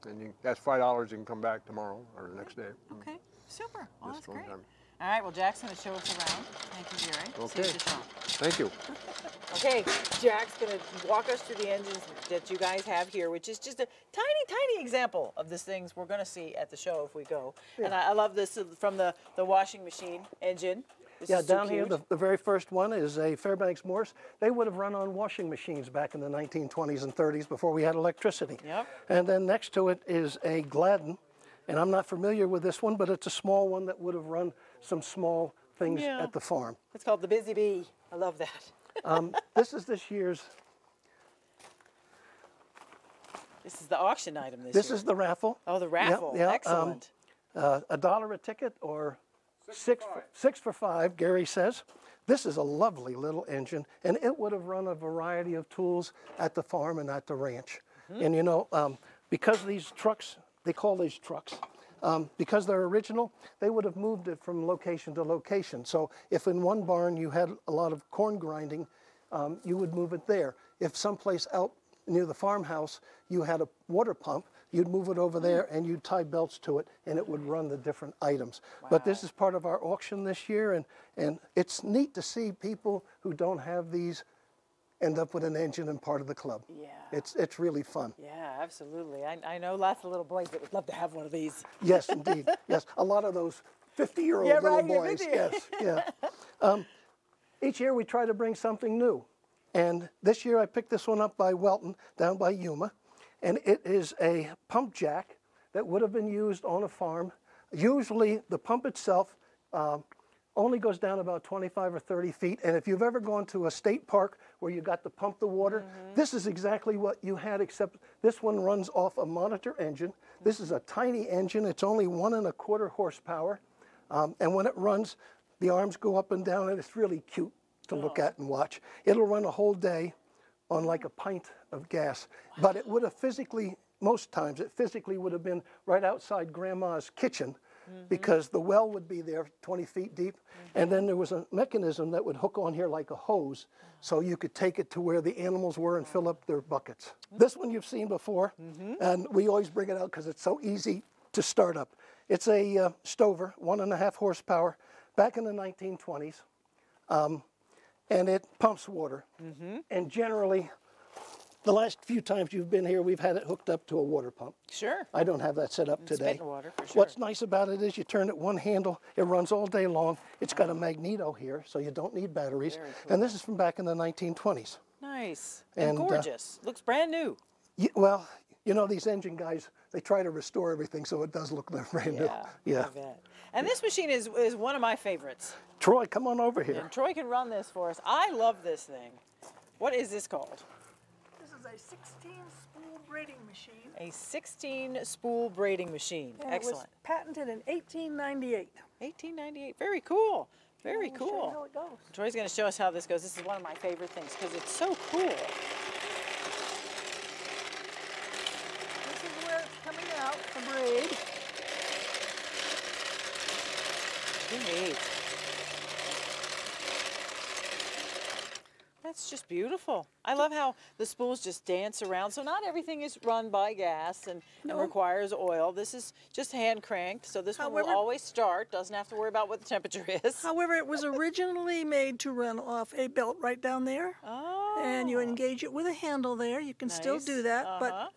O: And that's $5. You can come back tomorrow or the next day.
A: Okay. Super. Well, that's great.
O: Time.
A: All right, well, Jack's going to show us around. Thank you, Jerry.
O: Okay.
A: See you at the shop.
O: Thank you.
A: Okay, Jack's going to walk us through the engines that you guys have here, which is just a tiny, tiny example of the things we're going to see at the show if we go. Yeah. And I love this from the washing machine engine.
P: Yeah, down here, the very first one is a Fairbanks Morse. They would have run on washing machines back in the 1920s and 30s before we had electricity.
A: Yep.
P: And then next to it is a Gladden. And I'm not familiar with this one, but it's a small one that would have run some small things at the farm.
A: It's called the Busy Bee. I love that.
P: This is this year's...
A: This is the auction item this year.
P: This is the raffle.
A: Oh, the raffle.
P: Yeah,
A: excellent.
P: $1 a ticket or six for $5, Gary says. This is a lovely little engine, and it would have run a variety of tools at the farm and at the ranch. Mm-hmm. And you know, because these trucks, they call these trucks, because they're original, they would have moved it from location to location. So if in one barn you had a lot of corn grinding, you would move it there. If someplace out near the farmhouse you had a water pump, you'd move it over there and you'd tie belts to it and it would run the different items. Wow. But this is part of our auction this year, and it's neat to see people who don't have these end up with an engine and part of the club.
A: Yeah.
P: It's really fun.
A: Yeah, absolutely. I know lots of little boys that would love to have one of these.
P: Yes, indeed. Yes, a lot of those 50-year-old little boys. Yes, yeah. Each year we try to bring something new. And this year I picked this one up by Walton down by Yuma. And it is a pump jack that would have been used on a farm. Usually the pump itself only goes down about 25 or 30 feet. And if you've ever gone to a state park where you got to pump the water, this is exactly what you had, except this one runs off a monitor engine. This is a tiny engine. It's only 1 1/4 horsepower. And when it runs, the arms go up and down, and it's really cute to look at and watch. It'll run a whole day on like a pint of gas. Wow. But it would have physically, most times, it physically would have been right outside Grandma's kitchen, because the well would be there 20 feet deep, and then there was a mechanism that would hook on here like a hose, so you could take it to where the animals were and fill up their buckets. This one you've seen before, and we always bring it out because it's so easy to start up. It's a Stover, 1 1/2 horsepower, back in the 1920s. And it pumps water. And generally, the last few times you've been here, we've had it hooked up to a water pump.
A: Sure.
P: I don't have that set up today.
A: Spitting water, for sure.
P: What's nice about it is you turn it one handle, it runs all day long. It's got a magneto here, so you don't need batteries.
A: Very cool.
P: And this is from back in the 1920s.
A: Nice. And gorgeous. Looks brand new.
P: Well, you know, these engine guys, they try to restore everything so it does look brand new. Yeah.
A: I bet. And this machine is one of my favorites.
P: Troy, come on over here.
A: And Troy can run this for us. I love this thing. What is this called?
Q: This is a 16-spool braiding machine.
A: A 16-spool braiding machine.
Q: And
A: excellent.
Q: It was patented in 1898.
A: 1898. Very cool. Very cool.
Q: Show you how it goes.
A: Troy's going to show us how this goes. This is one of my favorite things because it's so cool.
Q: This is where it's coming out, the braid.
A: Great. That's just beautiful. I love how the spools just dance around. So not everything is run by gas and requires oil. This is just hand cranked, so this one will always start. Doesn't have to worry about what the temperature is.
Q: However, it was originally made to run off a belt right down there.
A: Oh.
Q: And you engage it with a handle there. You can still do that, but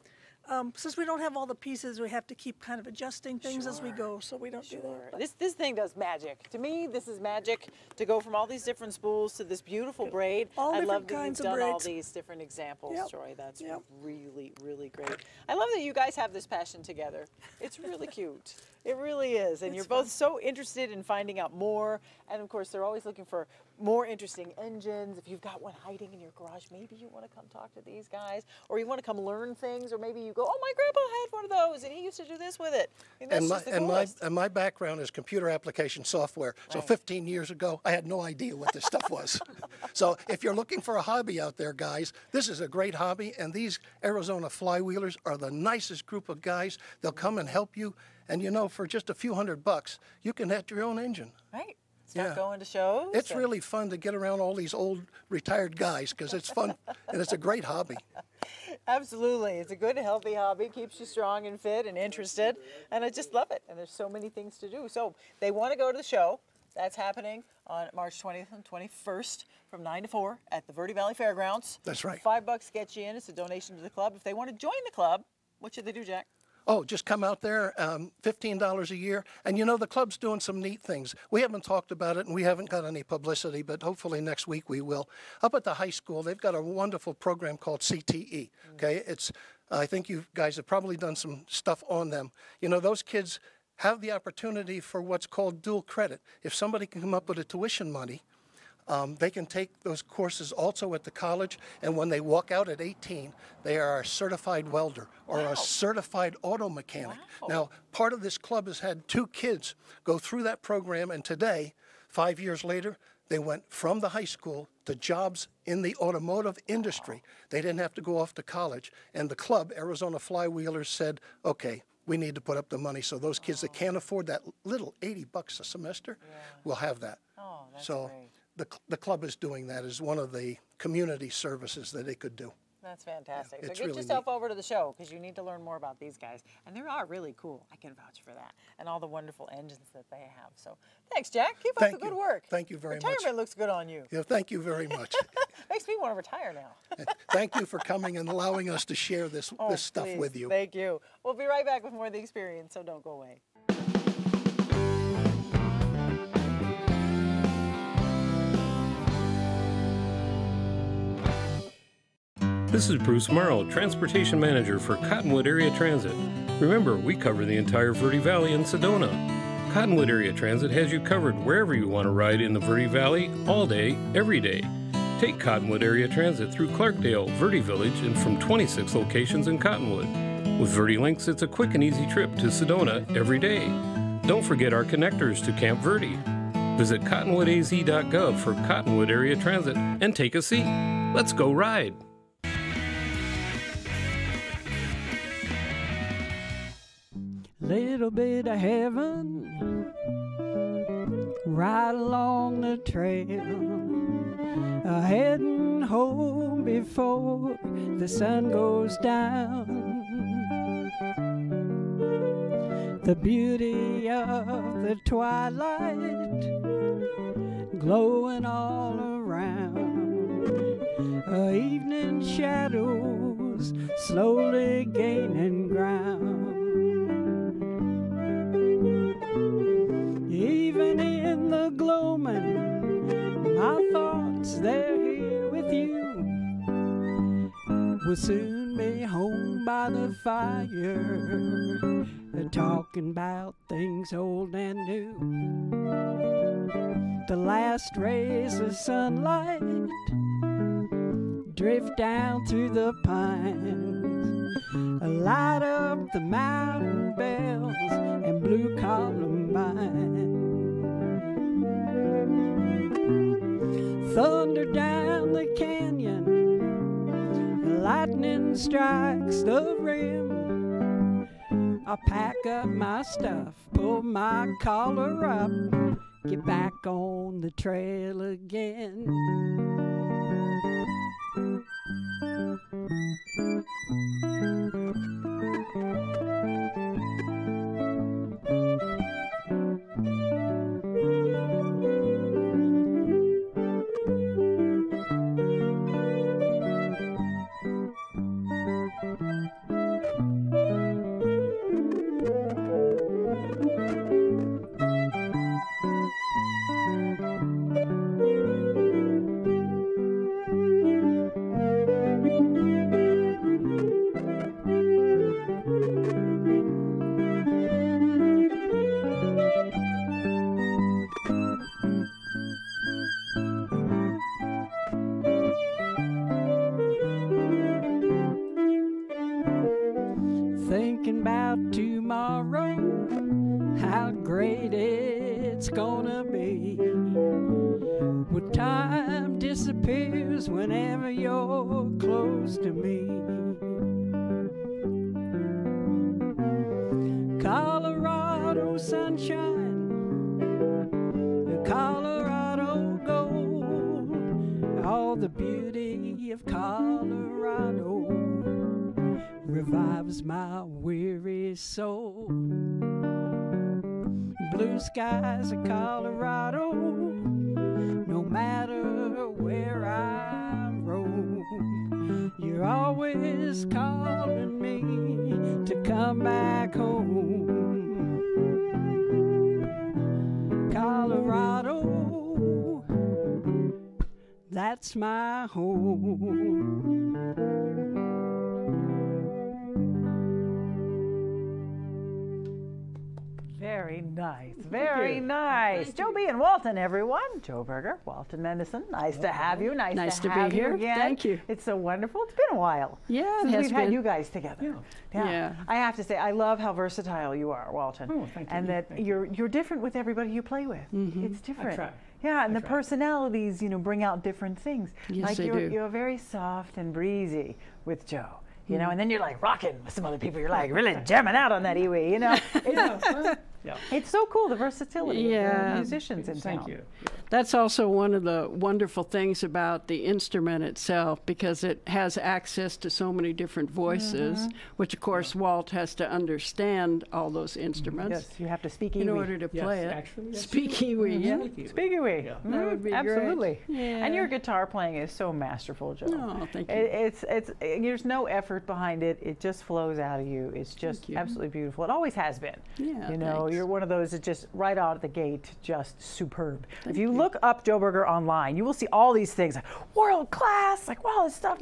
Q: since we don't have all the pieces, we have to keep kind of adjusting things as we go, so we don't do that.
A: This thing does magic. To me, this is magic to go from all these different spools to this beautiful braid.
Q: All
A: I
Q: different
A: love that
Q: kinds
A: you've
Q: of
A: done all
Q: braids.
A: these different examples,
Q: Yep.
A: Joy. That's
Q: Yep.
A: really, really great. I love that you guys have this passion together. It's really cute. It really is. And you're both so interested in finding out more. And of course, they're always looking for more interesting engines. If you've got one hiding in your garage, maybe you want to come talk to these guys, or you want to come learn things, or maybe you go, oh, my grandpa had one of those and he used to do this with it.
P: And my background is computer application software. So 15 years ago, I had no idea what this stuff was. So if you're looking for a hobby out there, guys, this is a great hobby. And these Arizona Flywheelers are the nicest group of guys. They'll come and help you. And you know, for just a few $100, you can have your own engine.
A: Right. Start going to shows.
P: It's really fun to get around all these old retired guys because it's fun and it's a great hobby.
A: Absolutely. It's a good, healthy hobby. Keeps you strong and fit and interested. And I just love it. And there's so many things to do. So they want to go to the show. That's happening on March 20th and 21st from 9 to 4 at the Verde Valley Fairgrounds.
P: That's right.
A: $5 gets you in. It's a donation to the club. If they want to join the club, what should they do, Jack?
P: Oh, just come out there, $15 a year. And you know, the club's doing some neat things. We haven't talked about it and we haven't got any publicity, but hopefully next week we will. Up at the high school, they've got a wonderful program called CTE. Okay, I think you guys have probably done some stuff on them. You know, those kids have the opportunity for what's called dual credit. If somebody can come up with a tuition money, they can take those courses also at the college, and when they walk out at 18, they are a certified welder or a certified auto mechanic. Now, part of this club has had 2 kids go through that program, and today, 5 years later, they went from the high school to jobs in the automotive industry. They didn't have to go off to college, and the club, Arizona Flywheelers, said, okay, we need to put up the money so those kids that can't afford that little $80 a semester will have that.
A: Oh, that's
P: so
A: great.
P: The club is doing that as one of the community services that they could do.
A: That's fantastic.
P: Yeah,
A: so
P: it's
A: get
P: really
A: yourself over to the show because you need to learn more about these guys. And they are really cool. I can vouch for that. And all the wonderful engines that they have. So thanks, Jack. Keep up the good work.
P: Thank you very much.
A: Retirement looks good on you.
P: Yeah, thank you very much.
A: Makes me want to retire now.
P: Thank you for coming and allowing us to share this stuff
A: please.
P: with you.
A: Thank you. We'll be right back with more of the experience, so don't go away.
R: This is Bruce Morel, Transportation Manager for Cottonwood Area Transit. Remember, we cover the entire Verde Valley and Sedona. Cottonwood Area Transit has you covered wherever you want to ride in the Verde Valley, all day, every day. Take Cottonwood Area Transit through Clarkdale, Verde Village, and from 26 locations in Cottonwood. With Verde Links, it's a quick and easy trip to Sedona every day. Don't forget our connectors to Camp Verde. Visit cottonwoodaz.gov for Cottonwood Area Transit and take a seat. Let's go ride.
S: Little bit of heaven right along the trail, heading home before the sun goes down. The beauty of the twilight glowing all around, evening shadows slowly gaining ground. Even in the gloaming, my thoughts, they're here with you. We'll soon be home by the fire, talking about things old and new. The last rays of sunlight drift down through the pines, light up the mountain bells and blue columbine. Thunder down the canyon, lightning strikes the rim. I pack up my stuff, pull my collar up, get back on the trail again. about tomorrow, how great it's gonna be. Well, time disappears whenever you're close to me. Colorado sunshine, Colorado gold, all the beauty of Colorado revives my weary soul. Blue skies of Colorado, no matter where I roam, you're always calling me to come back home. Colorado, that's my home.
A: Very nice, very nice. Joe B. and Walton, everyone. Joe Berger, Walton Mendelssohn. Nice to have you. Nice to
S: be here.
A: Again.
S: Thank you.
A: It's so wonderful. It's been a while.
S: Yeah,
A: since
S: it has
A: we've
S: been.
A: had you guys together. Yeah. I have to say, I love how versatile you are, Walton.
T: Oh, thank you.
A: And that you're different with everybody you play with. It's different.
T: I try.
A: Yeah, and the personalities, bring out different things.
S: Yes,
A: like
S: they do.
A: You're very soft and breezy with Joe. And then you're like rocking with some other people. You're like really jamming out on that Iwi, It's so cool, the versatility of the musicians in town.
T: Thank you.
S: That's also one of the wonderful things about the instrument itself, because it has access to so many different voices, which of course Walt has to understand all those instruments.
A: Yes, you have to speak Iwi.
S: In order to play it.
T: Actually,
S: speak Iwi, yeah.
A: Speak Iwi.
T: Yeah.
S: That would be
A: Absolutely.
S: great. Yeah.
A: And your guitar playing is so masterful, Joe.
S: Oh, thank you.
A: It's there's no effort behind it. It just flows out of you. It's just absolutely beautiful. It always has been.
S: Yeah,
A: you're one of those that just right out of the gate, just superb. If you look up Joe Berger online, you will see all these things like world class, like wow, this stuff,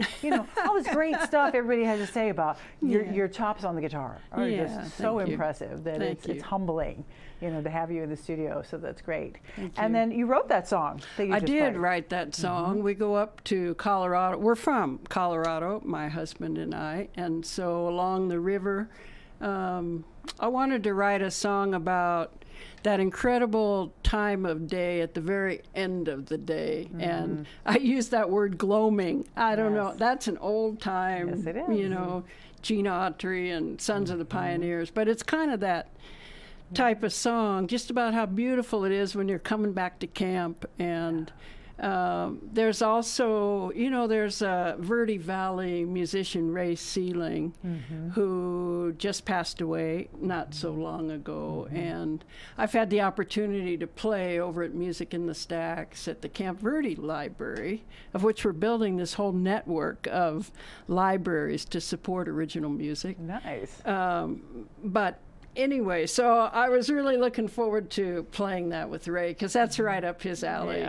A: all this great stuff everybody has to say about your chops on the guitar are just so impressive that it's humbling, to have you in the studio. So that's great. And then you wrote that song that you
S: I
A: just
S: did
A: played.
S: write that song. We go up to Colorado. We're from Colorado, my husband and I, and so along the river, I wanted to write a song about that incredible time of day at the very end of the day. And I use that word gloaming. I don't know. That's an old time,
A: Yes, it is.
S: Gene Autry and Sons of the Pioneers. But it's kind of that type of song, just about how beautiful it is when you're coming back to camp. And there's also, there's a Verde Valley musician, Ray Sealing, who just passed away not so long ago. And I've had the opportunity to play over at Music in the Stacks at the Camp Verde Library, of which we're building this whole network of libraries to support original music.
A: Nice.
S: But anyway, so I was really looking forward to playing that with Ray, because that's right up his alley,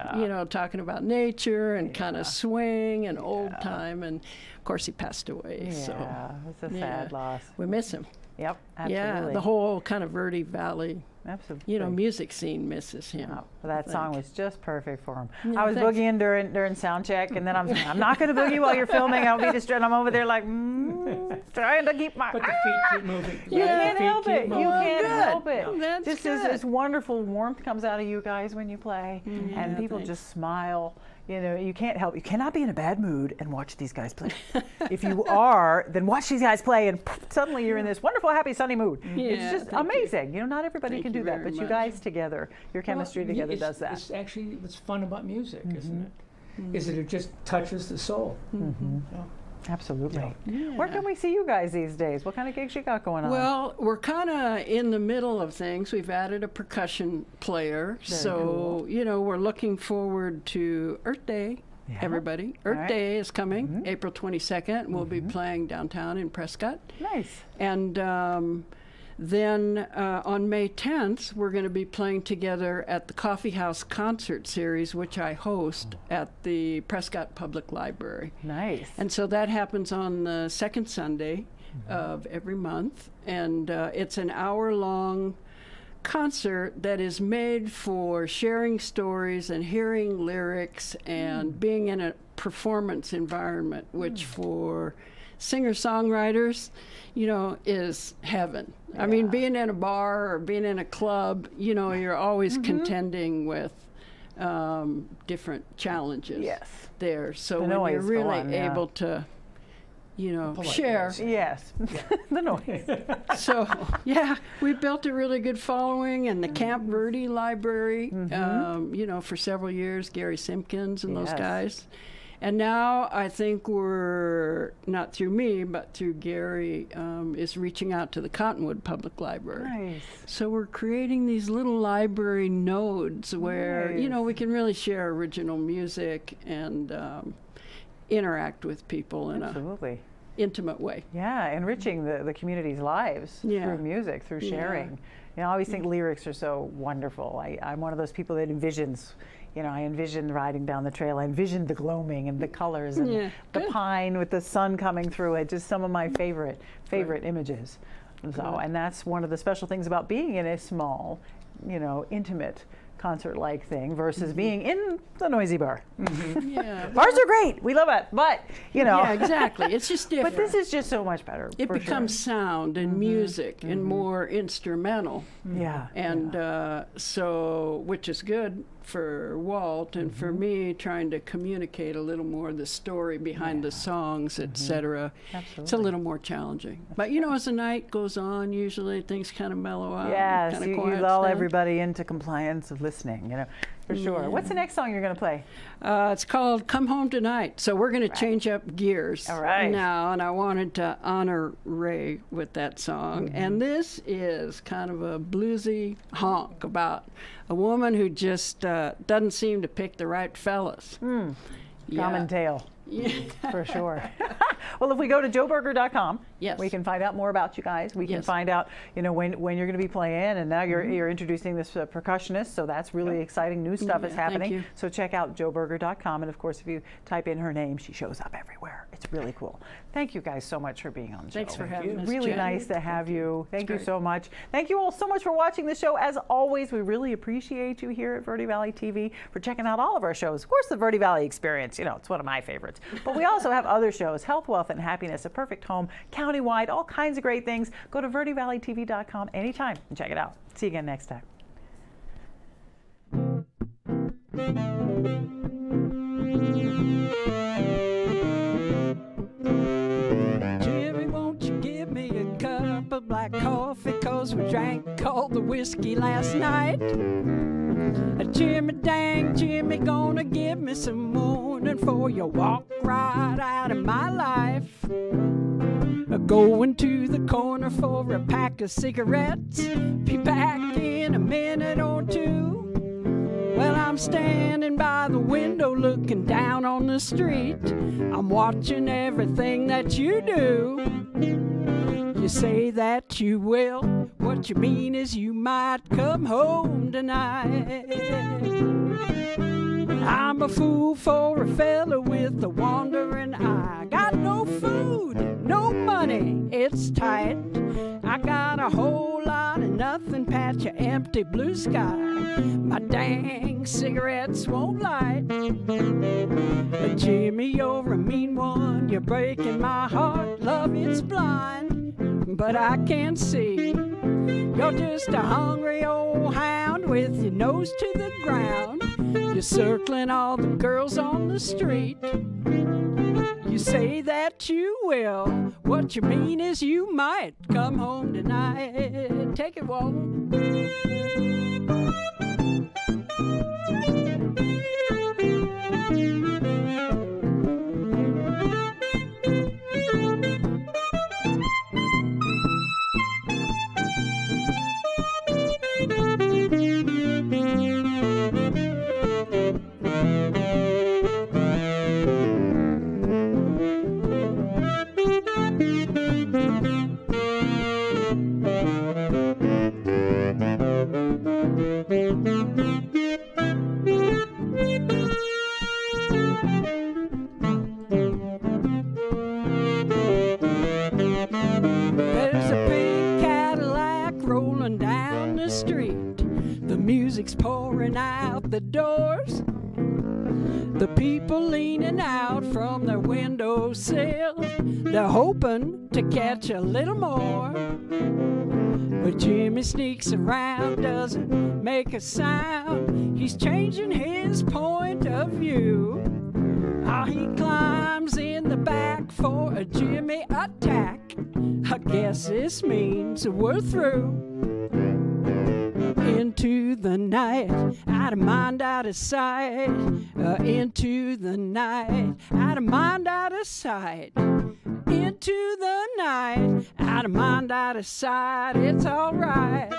S: talking about nature and kind of swing and old time. And of course he passed away.
A: Yeah,
S: So
A: it's a sad loss.
S: We miss him.
A: Yep, absolutely.
S: Yeah, the whole kind of Verde Valley,
A: absolutely,
S: music scene misses him.
A: Well, that song was just perfect for him.
S: Yeah,
A: I was
S: thanks.
A: boogieing during sound check, and then I'm not going to boogie while you're filming. I'll be distracted. I'm over there like trying to keep my.
T: But the feet keep moving.
A: You can't help it. You can't
S: good.
A: help it.
S: Oh, that's
A: just
S: good.
A: this wonderful warmth comes out of you guys when you play, and people just smile. You can't help. You cannot be in a bad mood and watch these guys play. If you are, then watch these guys play, and suddenly you're in this wonderful, happy, sunny mood. It's just amazing. Not everybody can do that, but you guys together, your chemistry together does that.
T: It's actually what's fun about music, isn't it? Is that it just touches the soul.
A: Absolutely.
S: Yeah.
A: Where can we see you guys these days? What kind of gigs you got going on?
S: Well, we're kind of in the middle of things. We've added a percussion player.
A: Cool.
S: We're looking forward to Earth Day, everybody. Earth Day is coming, April 22nd. We'll be playing downtown in Prescott.
A: Nice.
S: And then on May 10th, we're going to be playing together at the Coffee House Concert Series, which I host at the Prescott Public Library.
A: Nice.
S: And so that happens on the second Sunday of every month. And it's an hour-long concert that is made for sharing stories and hearing lyrics and being in a performance environment, which for singer-songwriters, you know, is heaven. I mean, being in a bar or being in a club, you know, you're always contending with different challenges there. So when you're really able to, you know, share.
A: Yes, the noise.
S: So, yeah, we built a really good following, and the Camp Verde Library, you know, for several years, Gary Simpkins and those guys. And now I think we're, not through me, but through Gary, is reaching out to the Cottonwood Public Library.
A: Nice.
S: So we're creating these little library nodes where, you know, we can really share original music and interact with people in a intimate way.
A: Yeah, enriching the community's lives through music, through sharing. You know, I always think lyrics are so wonderful. I'm one of those people that envisions, you know, I envisioned riding down the trail. I envisioned the gloaming and the colors and the pine with the sun coming through it. Just some of my favorite images. So, and that's one of the special things about being in a small, you know, intimate concert-like thing versus being in the noisy bar. Bars are great. We love it. But, you know.
S: Yeah, exactly. It's just different.
A: But this is just so much better.
S: It becomes sound and music and more instrumental.
A: Yeah.
S: And so, which is good for Walt and for me, trying to communicate a little more the story behind the songs, etc. It's a little more challenging. But you know, as the night goes on, usually things kind of mellow out.
A: Yes, you lull everybody into compliance of listening, you know, for sure. What's the next song you're going to play?
S: It's called Come Home Tonight. So we're going to change up gears now, and I wanted to honor Ray with that song. And this is kind of a bluesy honk about a woman who just doesn't seem to pick the right fellas.
A: Common tale. For sure. Well, if we go to joeberger.com, we can find out more about you guys. We can find out, you know, when you're going to be playing, and now you're introducing this percussionist, so that's really exciting. New stuff is happening. So check out joeberger.com, and of course, if you type in her name, she shows up everywhere. It's really cool. Thank you guys so much for being on the show.
S: Thanks for having us.
A: Really nice to have you. Thank you so much. Thank you all so much for watching the show. As always, we really appreciate you here at Verde Valley TV for checking out all of our shows. Of course, the Verde Valley Experience, you know, it's one of my favorites. But we also have other shows, Health, Wealth, and Happiness, A Perfect Home, countywide, all kinds of great things. Go to verdevalleytv.com anytime and check it out. See you again next time.
S: Jimmy, won't you give me a cup of black coffee, 'cause we drank all the whiskey last night. Jimmy, dang, Jimmy, gonna give me some morning for you walk right out of my life. Going to the corner for a pack of cigarettes, be back in a minute or two. Well, I'm standing by the window looking down on the street. I'm watching everything that you do. You say that you will, what you mean is you might come home tonight. I'm a fool for a fella with a wandering eye. Got no food, no money, it's tight. I got a whole lot of nothing, patch of empty blue sky. My dang cigarettes won't light. But Jimmy, you're a mean one, you're breaking my heart. Love, it's blind, but I can't see. You're just a hungry old hound with your nose to the ground. You're circling all the girls on the street. You say that you will, what you mean is you might come home tonight. Take it, Walton. There's a big Cadillac rolling down the street. The music's pouring out the doors. The people leaning out from their windowsill, they're hoping to catch a little more. But Jimmy sneaks around, doesn't make a sound. He's changing his point of view. He climbs in the back for a Jimmy attack. I guess this means we're through. Into the night, out of mind, out of sight. Into the night, out of mind, out of sight. Into the night, out of mind, out of sight. It's all right.